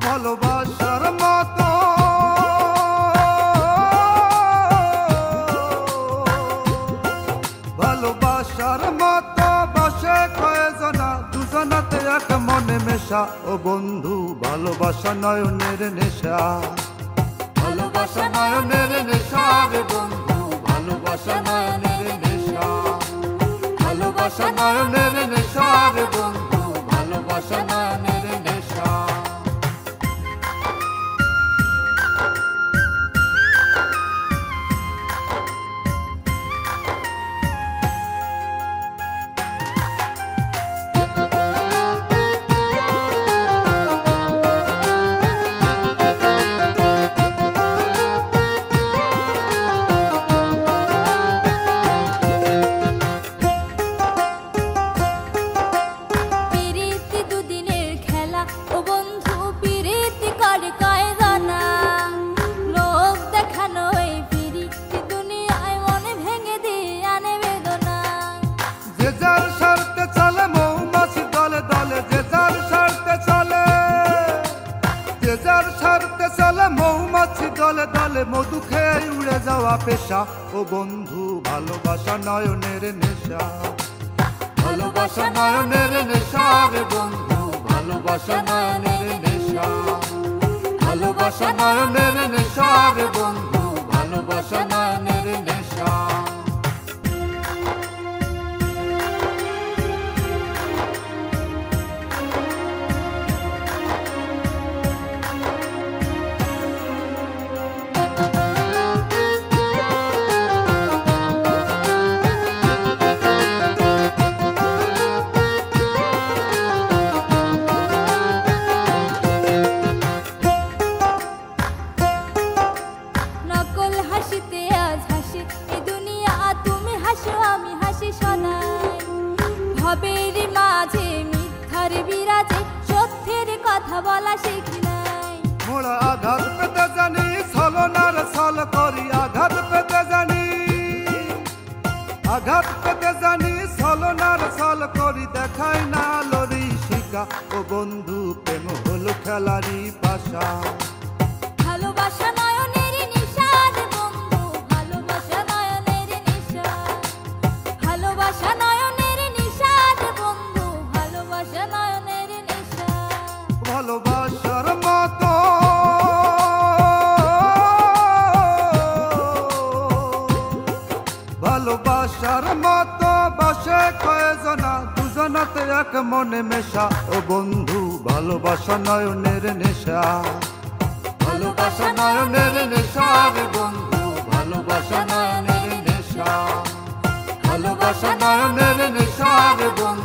ভালোবাসার মতো ভালোবাসার মতো বসে কয়জনা দুজনাতে এক মনে মেশা ও বন্ধু ভালোবাসা নয়নের নেশা ভালোবাসা নয়নের নেশা রে বন্ধু ভালোবাসা নয়নের নেশা ভালোবাসা নয়নের নেশা রে বন্ধু ভালোবাসা নয়নের নেশা মৌমাছি দলে দলে মধু খেয়ে উড়ে যাওয়া পেশা ও বন্ধু ভালোবাসা নয়নের নেশা ভালোবাসা নয়নের নেশা রে বন্ধু ভালোবাসা নয়নের নেশা ভালোবাসা নয়নের নেশা রে বন্ধু ভালোবাসা নয়নের নেশা ভবের মাঝে মিথ্যার বিরাজে সত্যের কথা বলা শিখি নাই মোরা আঘাত পেতে জানি ছলনার ছল করি আঘাত পেতে জানি আঘাত পেতে জানি ছলনার ছল করি দেখাই না লরি শিকা ও বন্ধু প্রেম হলো খেলারি পাশা ভালোবাসা নয়নের নেশা রে বন্ধু ভালোবাসা নয়নের নেশা ভালোবাসা নয়নের নেশা রে বন্ধু ভালোবাসা নয়নের নেশা ভালোবাসার মতো ভালোবাসার মতো বসে কয়জনা দুজনাতে এক মনে মেশা ও বন্ধু ভালোবাসা নয়নের নেশা ভালোবাসা নয়নের নেশা রে বন্ধু ভালোবাসা নয়নের নেশা ভালোবাসা নয়নের নেশা রে বন্ধু